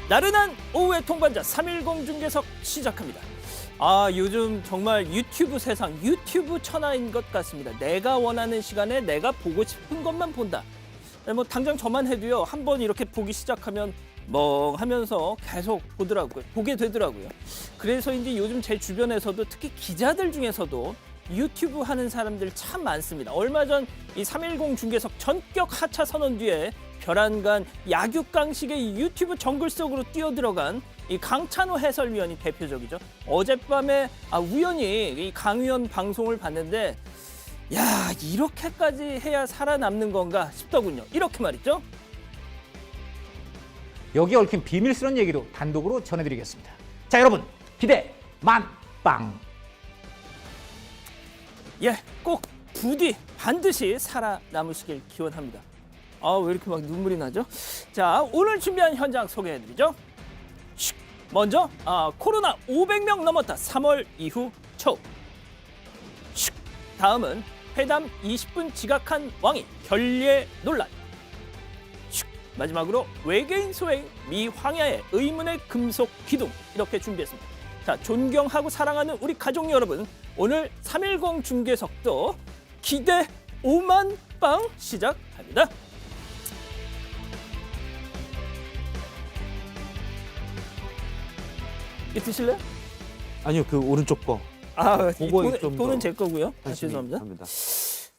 나른한 오후의 통반자 310 중계석 시작합니다. 요즘 정말 유튜브 세상, 유튜브 천하인 것 같습니다. 내가 원하는 시간에 내가 보고 싶은 것만 본다. 뭐 당장 저만 해도요, 한번 이렇게 보기 시작하면 하면서 계속 보게 되더라고요. 그래서인지 요즘 제 주변에서도 특히 기자들 중에서도 유튜브 하는 사람들 참 많습니다. 얼마 전 이 310 중계석 전격 하차 선언 뒤에 별안간 약육강식의 유튜브 정글 속으로 뛰어들어간 이 강찬호 해설위원이 대표적이죠. 어젯밤에 우연히 이 강 위원 방송을 봤는데 야, 이렇게까지 해야 살아남는 건가 싶더군요. 이렇게 말이죠. 여기 얽힌 비밀스러운 얘기도 단독으로 전해드리겠습니다. 자, 여러분, 기대 만빵. 예, 꼭 부디 반드시 살아남으시길 기원합니다. 왜 이렇게 막 눈물이 나죠? 자, 오늘 준비한 현장 소개해드리죠. 먼저 코로나 500명 넘었다. 3월 이후 처음. 다음은 회담 20분 지각한 왕이 결례 논란. 마지막으로 외계인 소행 미 황야의 의문의 금속 기둥. 이렇게 준비했습니다. 자, 존경하고 사랑하는 우리 가족 여러분, 오늘 310 중계석도 기대 5만 빵 시작합니다. 이 드실래요? 아니요, 그 오른쪽 거. 돈은 제 거고요. 죄송합니다. 합니다.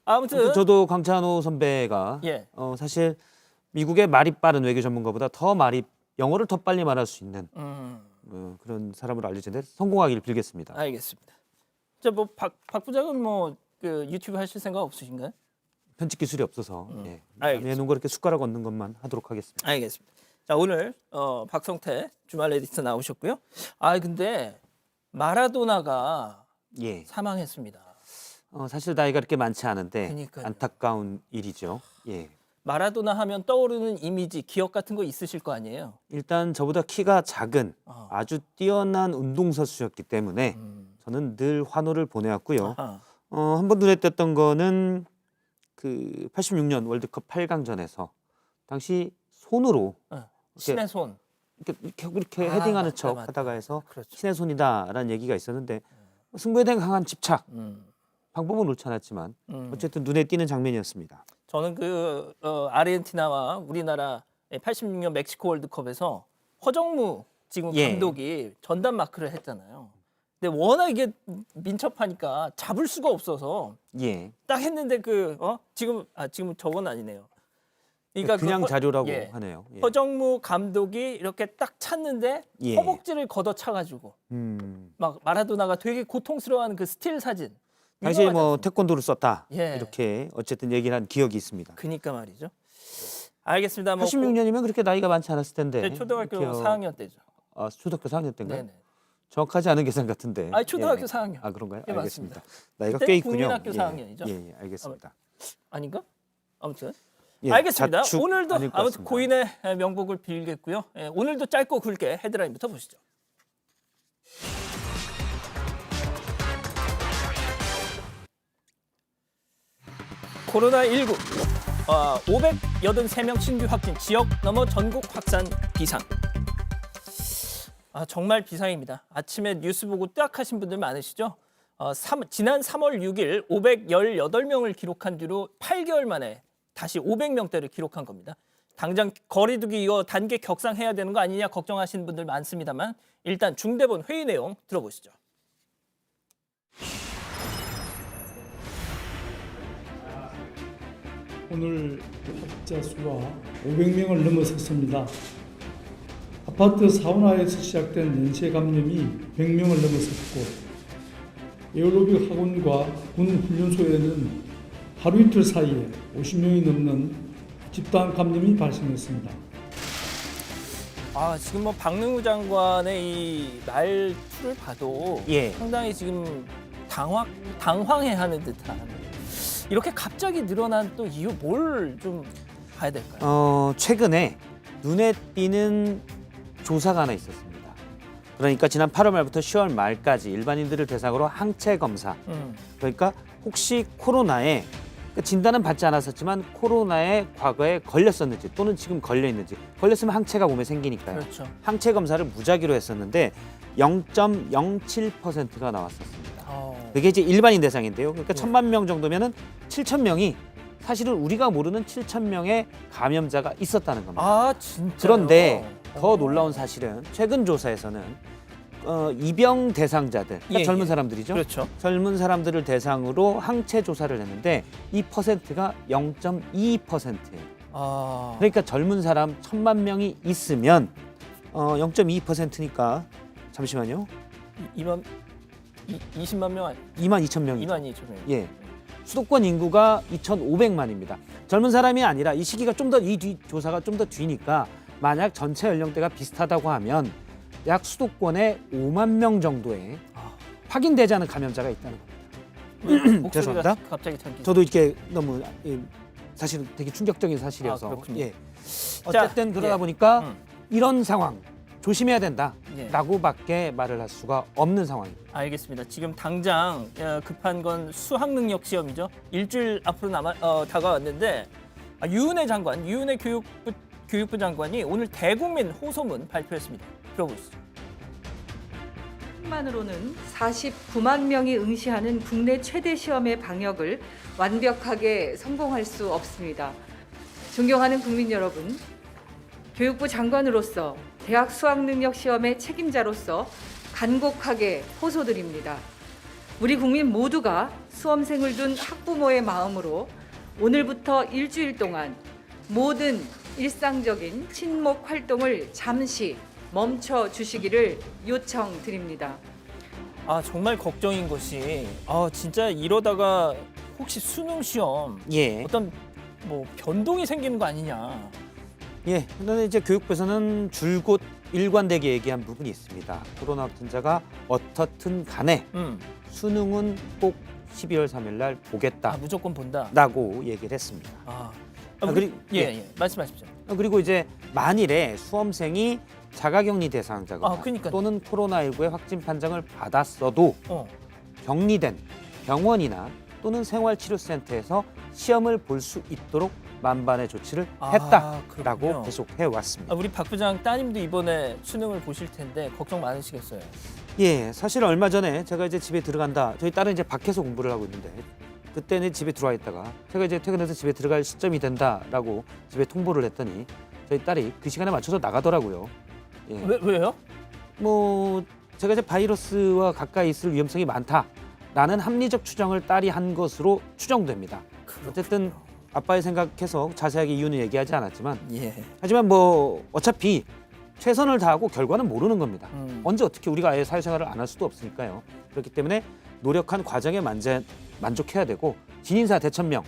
아무튼 저도 강찬호 선배가 예. 사실 미국의 말이 빠른 외교 전문가보다 영어를 더 빨리 말할 수 있는 그런 사람으로 알려졌는데 성공하기를 빌겠습니다. 알겠습니다. 자, 박 부장은 그 유튜브 하실 생각 없으신가요? 편집 기술이 없어서 알겠습니다. 해놓은 거 이렇게 숟가락 얹는 것만 하도록 하겠습니다. 알겠습니다. 자, 오늘 박성태 주말 에디터 나오셨고요. 근데 마라도나가 사망했습니다. 사실 나이가 그렇게 많지 않은데 그러니까요. 안타까운 일이죠. 예. 마라도나 하면 떠오르는 이미지, 기억 같은 거 있으실 거 아니에요? 일단 저보다 키가 작은 아주 뛰어난 운동선수였기 때문에 저는 늘 환호를 보내왔고요. 아하. 한번 눈에 띄었던 거는 그 86년 월드컵 8강전에서 당시 손으로 신의 손. 이렇게 헤딩하는 맞다, 척 맞다. 하다가 해서 그렇죠. 신의 손이다라는 얘기가 있었는데 승부에 대한 강한 집착, 방법은 옳지 않았지만 어쨌든 눈에 띄는 장면이었습니다. 저는 아르헨티나와 우리나라 86년 멕시코 월드컵에서 허정무 지금 감독이 전담 마크를 했잖아요. 근데 워낙 이게 민첩하니까 잡을 수가 없어서 딱 했는데 지금 저건 아니네요. 그러니까 그냥 자료라고 하네요. 허정무 감독이 이렇게 딱 찼는데 허벅지를 걷어차가지고 막 마라도나가 되게 고통스러워하는 그 스틸 사진. 당시에 태권도를 썼다 예. 이렇게 어쨌든 얘기를 한 기억이 있습니다. 그니까 말이죠. 알겠습니다. 86년이면 그렇게 나이가 많지 않았을 텐데. 초등학교 이렇게, 4학년 때죠. 초등학교 4학년 때인가요? 네네. 정확하지 않은 계산 같은데. 초등학교 4학년. 그런가요? 예, 알겠습니다. 맞습니다. 나이가 그때 꽤 있군요. 국민학교 4학년이죠. 예, 알겠습니다. 아닌가? 아무튼 예, 알겠습니다. 자축 오늘도 아닐 것 아무튼 같습니다. 고인의 명복을 빌겠고요. 오늘도 짧고 굵게 헤드라인부터 보시죠. 코로나19 583명 신규 확진, 지역 넘어 전국 확산 비상. 정말 비상입니다. 아침에 뉴스 보고 뜨악 하신 분들 많으시죠? 지난 3월 6일 518명을 기록한 뒤로 8개월 만에 다시 500명대를 기록한 겁니다. 당장 거리 두기 이거 단계 격상해야 되는 거 아니냐 걱정하시는 분들 많습니다만 일단 중대본 회의 내용 들어보시죠. 오늘 확진자 수가 500명을 넘어섰습니다. 아파트 사우나에서 시작된 연쇄 감염이 100명을 넘어섰고 에어로빅 학원과 군 훈련소에는 하루 이틀 사이에 50명이 넘는 집단 감염이 발생했습니다. 지금 박능우 장관의 이 말투를 봐도 상당히 지금 당황해하는 듯한. 이렇게 갑자기 늘어난 또 이유 뭘 좀 봐야 될까요? 최근에 눈에 띄는 조사가 하나 있었습니다. 그러니까 지난 8월 말부터 10월 말까지 일반인들을 대상으로 항체 검사. 그러니까 혹시 코로나에 그러니까 진단은 받지 않았었지만 코로나에 과거에 걸렸었는지 또는 지금 걸려 있는지, 걸렸으면 항체가 몸에 생기니까요. 그렇죠. 항체 검사를 무작위로 했었는데 0.07%가 나왔었습니다. 그게 이제 일반인 대상인데요. 그러니까 네. 1,000만 명 정도면은 7,000명이 사실은 우리가 모르는 7,000명의 감염자가 있었다는 겁니다. 아, 진짜. 그런데 더 놀라운 사실은 최근 조사에서는 입영 대상자들, 그러니까 예, 젊은 예. 사람들이죠. 그렇죠. 젊은 사람들을 대상으로 항체 조사를 했는데 이 퍼센트가 0.22%예요. 아, 그러니까 젊은 사람 1,000만 명이 있으면 0.22%니까 잠시만요. 20만 명 아니 22,000명이죠. 2만 2천 명. 예. 수도권 인구가 2,500만입니다. 젊은 사람이 아니라 이 시기가 좀 더 이 조사가 좀 더 뒤니까 만약 전체 연령대가 비슷하다고 하면 약 수도권에 5만 명 정도의 확인되지 않은 감염자가 있다는 겁니다. 목소리가 죄송합니다. 갑자기 잠기. 저도 이렇게 너무 사실은 되게 충격적인 사실이어서 그렇군요. 예. 어쨌든 자, 그러다 예. 보니까 이런 상황 조심해야 예. 된다라고밖에 말을 할 수가 없는 상황입니다. 알겠습니다. 지금 당장 급한 건 수학 능력 시험이죠. 일주일 앞으로 다가왔는데 유은혜 장관, 유은혜 교육부 장관이 오늘 대국민 호소문 발표했습니다. 들어보시죠. 만으로는 49만 명이 응시하는 국내 최대 시험의 방역을 완벽하게 성공할 수 없습니다. 존경하는 국민 여러분, 교육부 장관으로서 대학 수학능력 시험의 책임자로서 간곡하게 호소드립니다. 우리 국민 모두가 수험생을 둔 학부모의 마음으로 오늘부터 일주일 동안 모든 일상적인 친목 활동을 잠시 멈춰 주시기를 요청드립니다. 아, 정말 걱정인 것이 진짜 이러다가 혹시 수능 시험 예. 어떤 뭐 변동이 생기는 거 아니냐. 예. 그런데 이제 교육부에서는 줄곧 일관되게 얘기한 부분이 있습니다. 코로나 확진자가 어떻든 간에 수능은 꼭 12월 3일 날 보겠다라고 무조건 본다. 얘기를 했습니다. 예, 말씀하십시오. 그리고 이제 만일에 수험생이 자가격리 대상자거나 그러니까요. 또는 코로나19의 확진 판정을 받았어도 격리된 병원이나 또는 생활치료센터에서 시험을 볼 수 있도록 만반의 조치를 했다라고 그렇군요. 계속 해왔습니다. 우리 박 부장 따님도 이번에 수능을 보실 텐데 걱정 많으시겠어요. 예, 사실 얼마 전에 제가 이제 집에 들어간다. 저희 딸은 이제 밖에서 공부를 하고 있는데 그때는 집에 들어와 있다가 제가 이제 퇴근해서 집에 들어갈 시점이 된다라고 집에 통보를 했더니 저희 딸이 그 시간에 맞춰서 나가더라고요. 예. 왜요? 뭐 제가 이제 바이러스와 가까이 있을 위험성이 많다라는 합리적 추정을 딸이 한 것으로 추정됩니다. 어쨌든 아빠의 생각해서 자세하게 이유는 얘기하지 않았지만 예. 하지만 뭐 어차피 최선을 다하고 결과는 모르는 겁니다. 음. 언제 어떻게 우리가 아예 사회생활을 안 할 수도 없으니까요. 그렇기 때문에 노력한 과정에 만족해야 되고 진인사 대천명.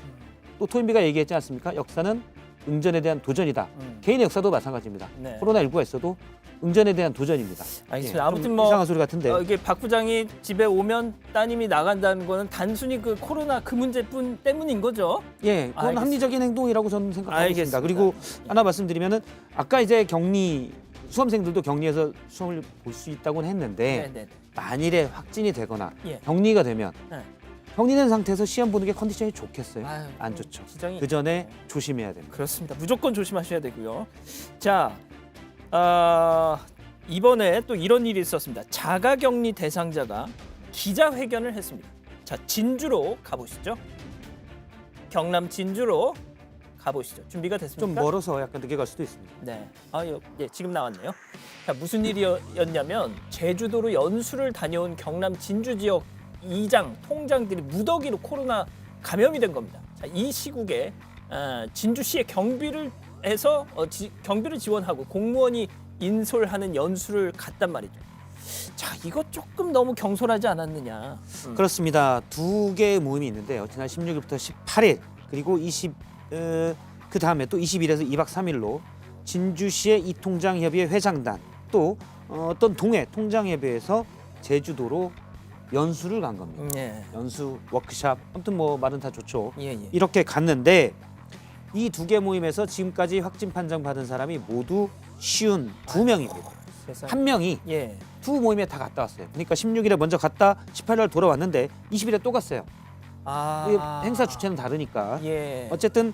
또 토인비가 얘기했지 않습니까? 역사는 응전에 대한 도전이다. 개인의 역사도 마찬가지입니다. 네. 코로나19가 있어도 응전에 대한 도전입니다. 알겠습니다. 예, 아무튼 좀 뭐 이상한 소리 같은데. 이게 박 부장이 집에 오면 따님이 나간다는 거는 단순히 그 코로나 그 문제뿐 때문인 거죠. 예, 그건 알겠습니다. 합리적인 행동이라고 저는 생각하고 알겠습니다. 있습니다. 그리고 하나 말씀드리면은 아까 이제 격리 수험생들도 격리해서 수험을 볼 수 있다고는 했는데 네. 만일에 확진이 되거나 예. 격리가 되면 네. 격리된 상태에서 시험 보는 게 컨디션이 좋겠어요? 아유, 안 좋죠. 지정이 그 전에 조심해야 됩니다. 그렇습니다. 무조건 조심하셔야 되고요. 자, 이번에 또 이런 일이 있었습니다. 자가격리 대상자가 기자회견을 했습니다. 자, 진주로 가보시죠. 경남 진주로 가보시죠. 준비가 됐습니까? 좀 멀어서 약간 늦게 갈 수도 있습니다. 네. 예, 지금 나왔네요. 자, 무슨 일이었냐면 제주도로 연수를 다녀온 경남 진주 지역 통장들이 무더기로 코로나 감염이 된 겁니다. 자, 이 시국에 진주시의 경비를 해서 경비를 지원하고 공무원이 인솔하는 연수를 갔단 말이죠. 자, 이거 조금 너무 경솔하지 않았느냐. 그렇습니다. 두 개의 모임이 있는데요. 지난 16일부터 18일 그리고 그 다음에 또 20일에서 2박 3일로 진주시의 이통장협의회 회장단 또 어떤 동해 통장협의회에서 제주도로 연수를 간 겁니다. 예. 연수 워크샵 아무튼 뭐 말은 다 좋죠. 예. 이렇게 갔는데 이 두 개 모임에서 지금까지 확진 판정 받은 사람이 모두 52명입니다. 세상에. 한 명이 예. 두 모임에 다 갔다 왔어요. 그러니까 16일에 먼저 갔다 18일 날 돌아왔는데 20일에 또 갔어요. 이게 행사 주체는 다르니까. 예. 어쨌든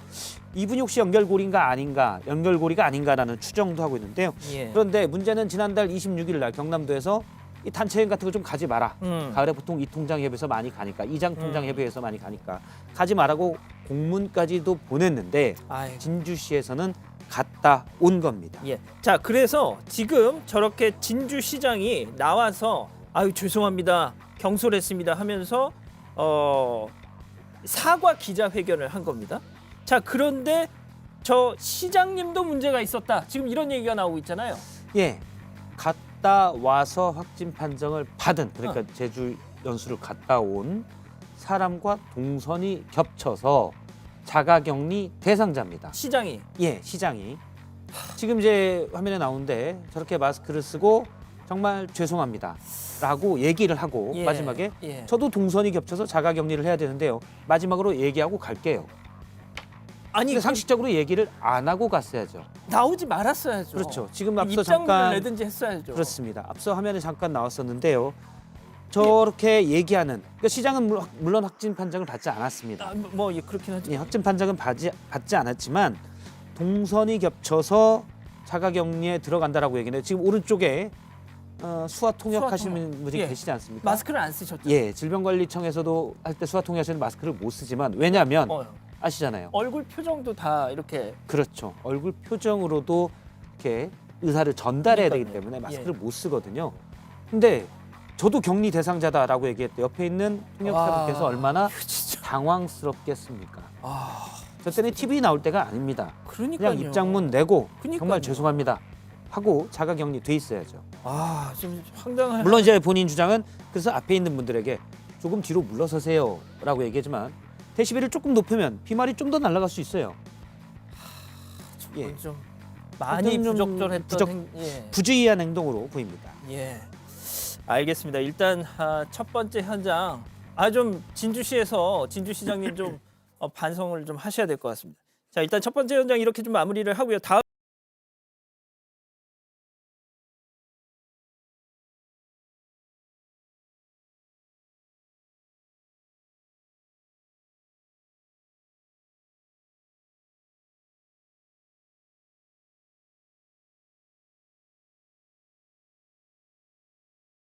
이분이 혹시 연결고리가 아닌가라는 추정도 하고 있는데요. 예. 그런데 문제는 지난달 26일 날 경남도에서 이 단체 여행 같은 거 좀 가지 마라. 가을에 보통 이 통장협에서 많이 가니까 이장 통장협의회에서 많이 가니까 가지 말라고 공문까지도 보냈는데 아이고. 진주시에서는 갔다 온 겁니다. 예. 자, 그래서 지금 저렇게 진주시장이 나와서 아유 죄송합니다, 경솔했습니다 하면서 사과 기자회견을 한 겁니다. 자, 그런데 저 시장님도 문제가 있었다. 지금 이런 얘기가 나오고 있잖아요. 예, 갔다 와서 확진 판정을 받은 그러니까 제주 연수를 갔다 온 사람과 동선이 겹쳐서 자가격리 대상자입니다. 시장이. 예, 시장이 지금 이제 화면에 나오는데 저렇게 마스크를 쓰고 정말 죄송합니다라고 얘기를 하고 예, 마지막에 예. 저도 동선이 겹쳐서 자가격리를 해야 되는데요. 마지막으로 얘기하고 갈게요. 아니 근데 상식적으로 얘기를 안 하고 갔어야죠. 나오지 말았어야죠. 그렇죠. 지금 앞서 입장문을 잠깐 내든지 했어야죠. 그렇습니다. 앞서 화면에 잠깐 나왔었는데요. 저렇게 얘기하는 그러니까 시장은 물론 확진 판정을 받지 않았습니다. 아, 뭐 예, 그렇긴 하죠. 예, 확진 판정은 받지 않았지만 동선이 겹쳐서 자가격리에 들어간다라고 얘기해요. 지금 오른쪽에 수화 통역하시는 분이 예. 계시지 않습니까? 마스크를 안 쓰셨죠. 예, 질병관리청에서도 할 때 수화 통역하시는 마스크를 못 쓰지만 왜냐하면 아시잖아요. 얼굴 표정도 다 이렇게 그렇죠. 얼굴 표정으로도 이렇게 의사를 전달해야 되기 그러니까요. 때문에 예. 마스크를 못 쓰거든요. 근데 저도 격리 대상자다라고 얘기했대. 옆에 있는 통역사분께서 와, 얼마나 진짜. 당황스럽겠습니까? 아, 저 때는 TV 나올 때가 아닙니다. 그러니까요. 그냥 입장문 내고 그러니까요. 정말 죄송합니다 하고 자가격리 돼 있어야죠. 아, 좀 황당한. 물론 이제 본인 주장은 그래서 앞에 있는 분들에게 조금 뒤로 물러서세요라고 얘기하지만 데시벨을 조금 높으면 비말이 좀 더 날아갈 수 있어요. 예, 좀 많이 좀 부적절했던 예. 부주의한 행동으로 보입니다. 예. 알겠습니다. 일단 첫 번째 현장 좀 진주시에서 진주시장님 좀 반성을 좀 하셔야 될 것 같습니다. 자, 일단 첫 번째 현장 이렇게 좀 마무리를 하고요. 다음